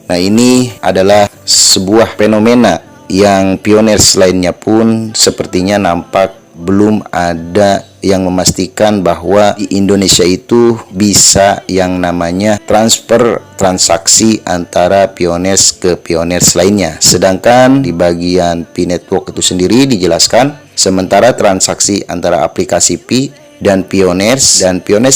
Nah, ini adalah sebuah fenomena yang pioneers lainnya pun sepertinya nampak belum ada yang memastikan bahwa di Indonesia itu bisa yang namanya transfer transaksi antara pioneers ke pioneers lainnya. Sedangkan di bagian Pi Network itu sendiri dijelaskan, sementara transaksi antara aplikasi Pi dan pioneers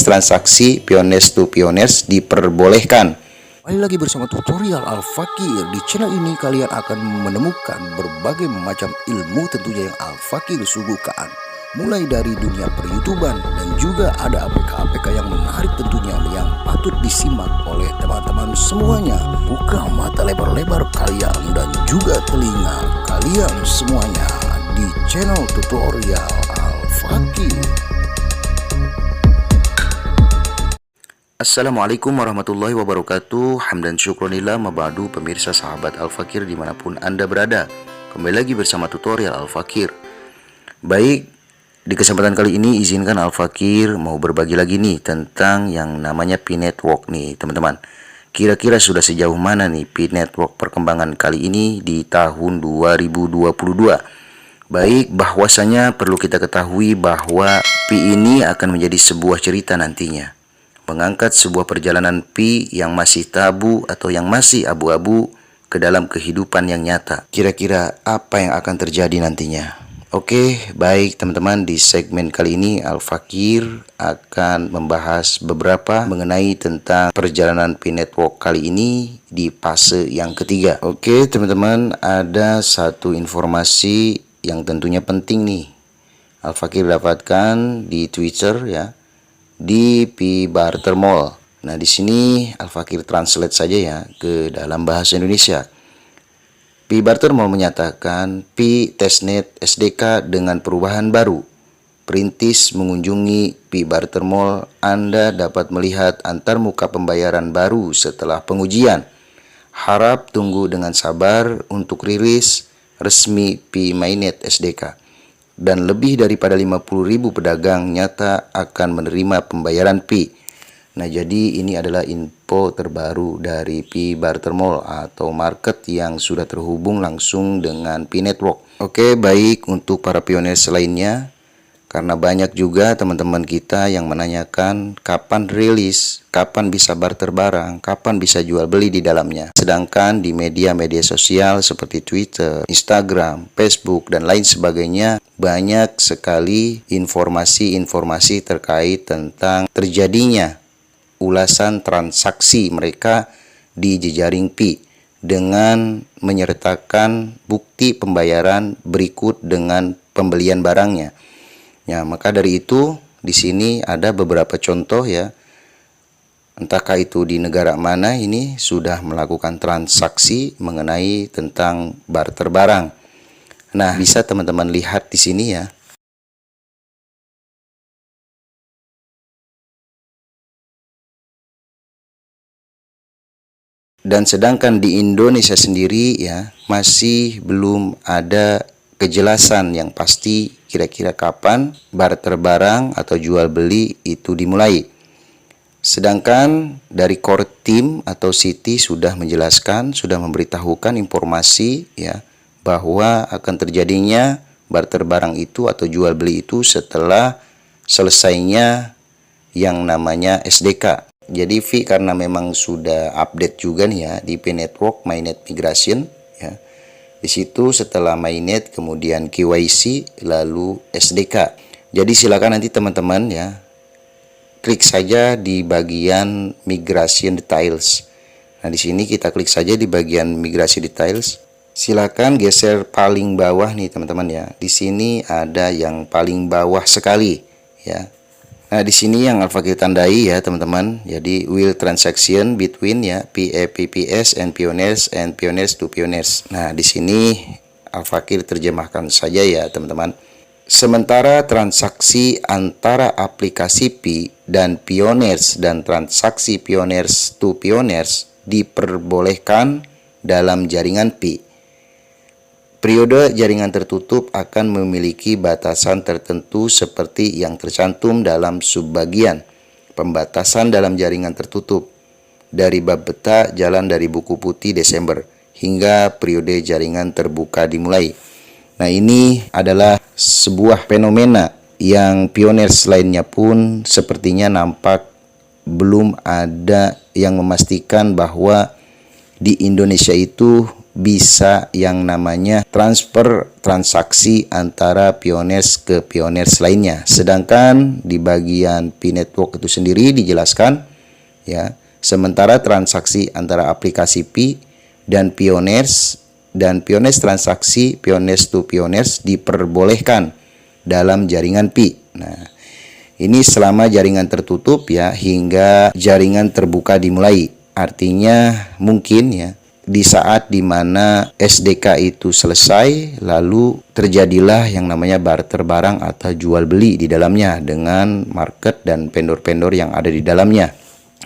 transaksi pioneers to pioneers diperbolehkan. Kembali lagi bersama tutorial Al-Fakir. Di channel ini kalian akan menemukan berbagai macam ilmu tentunya yang Al-Fakir suguhkan, mulai dari dunia per-YouTuban dan juga ada APK-APK yang menarik tentunya yang patut disimak oleh teman-teman semuanya. Buka mata lebar-lebar kalian dan juga telinga kalian semuanya di channel tutorial Al-Fakir. Assalamualaikum warahmatullahi wabarakatuh. Hamdan syukronillah mabadu, pemirsa sahabat Al-Fakir dimanapun Anda berada. Kembali lagi bersama tutorial Al-Fakir. Baik, di kesempatan kali ini izinkan Al-Fakir mau berbagi lagi nih tentang yang namanya Pi Network nih teman-teman. Kira-kira sudah sejauh mana nih Pi Network perkembangan kali ini di tahun 2022. Baik, bahwasanya perlu kita ketahui bahwa Pi ini akan menjadi sebuah cerita nantinya, mengangkat sebuah perjalanan Pi yang masih tabu atau yang masih abu-abu ke dalam kehidupan yang nyata. Kira-kira apa yang akan terjadi nantinya? Oke, baik teman-teman, di segmen kali ini Al-Fakir akan membahas beberapa mengenai tentang perjalanan Pi Network kali ini di fase yang ketiga. Oke teman-teman, ada satu informasi yang tentunya penting nih Al-Fakir dapatkan di Twitter ya, di Pi Barter Mall. Nah, di sini Al-Fakir translate saja ya ke dalam bahasa Indonesia. Pi Barter Mall menyatakan Pi Testnet SDK dengan perubahan baru. Perintis mengunjungi Pi Barter Mall, Anda dapat melihat antarmuka pembayaran baru setelah pengujian. Harap tunggu dengan sabar untuk rilis resmi Pi Mainnet SDK. Dan lebih daripada 50.000 pedagang nyata akan menerima pembayaran Pi. Nah, jadi ini adalah info terbaru dari Pi Barter Mall atau market yang sudah terhubung langsung dengan Pi Network. Oke, baik untuk para pioneers lainnya, karena banyak juga teman-teman kita yang menanyakan kapan rilis, kapan bisa barter barang, kapan bisa jual beli di dalamnya. Sedangkan di media-media sosial seperti Twitter, Instagram, Facebook, dan lain sebagainya, banyak sekali informasi-informasi terkait tentang terjadinya ulasan transaksi mereka di jejaring Pi dengan menyertakan bukti pembayaran berikut dengan pembelian barangnya. Ya, maka dari itu di sini ada beberapa contoh ya. Entahkah itu di negara mana ini sudah melakukan transaksi mengenai tentang barter barang. Nah, bisa teman-teman lihat di sini ya. Dan sedangkan di Indonesia sendiri ya masih belum ada kejelasan yang pasti kira-kira kapan barter barang atau jual beli itu dimulai. Sedangkan dari core team atau Siti sudah menjelaskan, sudah memberitahukan informasi ya bahwa akan terjadinya barter barang itu atau jual beli itu setelah selesainya yang namanya SDK. Jadi Vi karena memang sudah update juga nih ya di Pi Network Mainnet Migration ya. Di situ setelah Mainnet kemudian KYC lalu SDK. Jadi silakan nanti teman-teman ya klik saja di bagian Migration Details. Nah, di sini kita klik saja di bagian Migrasi Details. Silakan geser paling bawah nih teman-teman ya. Di sini ada yang paling bawah sekali ya. Nah, di sini yang Al-Fakir tandai ya teman-teman. Jadi will transaction between ya PPS and pioneers to pioneers. Nah, di sini Al-Fakir terjemahkan saja ya teman-teman. Sementara transaksi antara aplikasi Pi dan pioneers dan transaksi pioneers to pioneers diperbolehkan dalam jaringan Pi. Periode jaringan tertutup akan memiliki batasan tertentu seperti yang tercantum dalam subbagian pembatasan dalam jaringan tertutup. dari bab peta jalan dari buku putih Desember hingga periode jaringan terbuka dimulai. Nah, ini adalah sebuah fenomena yang pioneers lainnya pun sepertinya nampak belum ada yang memastikan bahwa di Indonesia itu bisa yang namanya transfer transaksi antara pioneers ke pioneers lainnya. Sedangkan di bagian P-Network itu sendiri dijelaskan ya, sementara transaksi antara aplikasi Pi dan pioneers transaksi pioneers to pioneers diperbolehkan dalam jaringan Pi. Nah, ini selama jaringan tertutup ya hingga jaringan terbuka dimulai. Artinya mungkin ya di saat dimana SDK itu selesai, lalu terjadilah yang namanya barter barang atau jual beli di dalamnya dengan market dan vendor-vendor yang ada di dalamnya.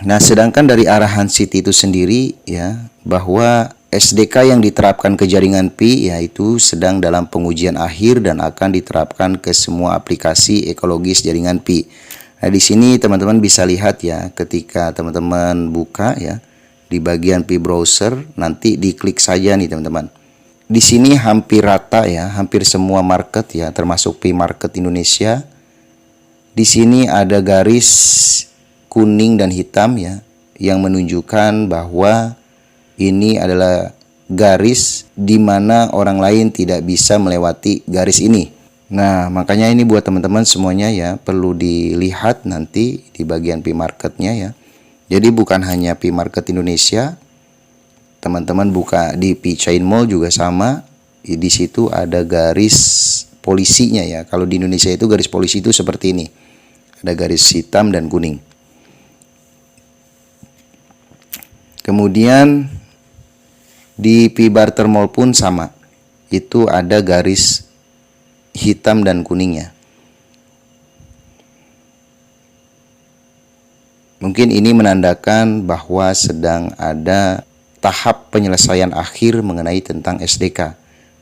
Nah, sedangkan dari arahan Siti itu sendiri ya, bahwa SDK yang diterapkan ke jaringan Pi yaitu sedang dalam pengujian akhir dan akan diterapkan ke semua aplikasi ekologis jaringan Pi. Nah, di sini teman-teman bisa lihat ya, ketika teman-teman buka ya di bagian Pi browser, nanti diklik saja nih teman-teman. Di sini hampir rata ya, hampir semua market ya, termasuk Pi Market Indonesia. Di sini ada garis kuning dan hitam ya, yang menunjukkan bahwa ini adalah garis di mana orang lain tidak bisa melewati garis ini. Nah, makanya ini buat teman-teman semuanya ya, perlu dilihat nanti di bagian Pi Marketnya ya. Jadi bukan hanya Pi Market Indonesia, teman-teman buka di Pi Chain Mall juga sama. Di situ ada garis polisinya ya. Kalau di Indonesia itu garis polisi itu seperti ini. Ada garis hitam dan kuning. Kemudian di Pi Barter Mall pun sama. Itu ada garis hitam dan kuningnya. Mungkin ini menandakan bahwa sedang ada tahap penyelesaian akhir mengenai tentang SDK.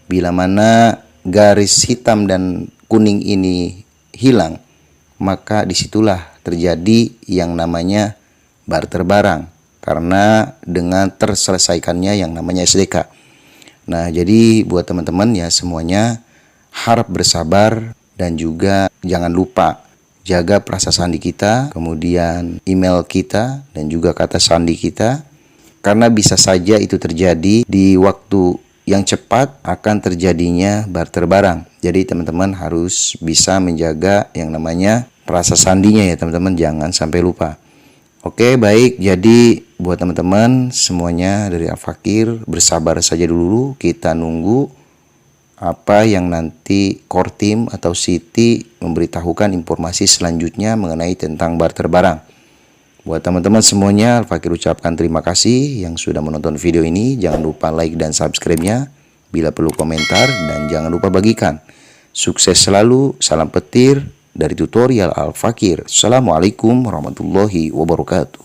Bila mana garis hitam dan kuning ini hilang, maka disitulah terjadi yang namanya barter barang. Karena dengan terselesaikannya yang namanya SDK. Nah, jadi buat teman-teman ya semuanya harap bersabar dan juga jangan lupa jaga frasa sandi kita, kemudian email kita, dan juga kata sandi kita. Karena bisa saja itu terjadi di waktu yang cepat akan terjadinya barter barang. Jadi teman-teman harus bisa menjaga yang namanya frasa sandinya ya teman-teman, jangan sampai lupa. Oke, baik. Jadi buat teman-teman semuanya dari Al-Fakir, bersabar saja dulu, kita nunggu apa yang nanti core team atau Siti memberitahukan informasi selanjutnya mengenai tentang barter barang. Buat teman-teman semuanya, Al-Fakir ucapkan terima kasih yang sudah menonton video ini. Jangan lupa like dan subscribe-nya, bila perlu komentar, dan jangan lupa bagikan. Sukses selalu, salam petir dari tutorial Al-Fakir. Assalamualaikum warahmatullahi wabarakatuh.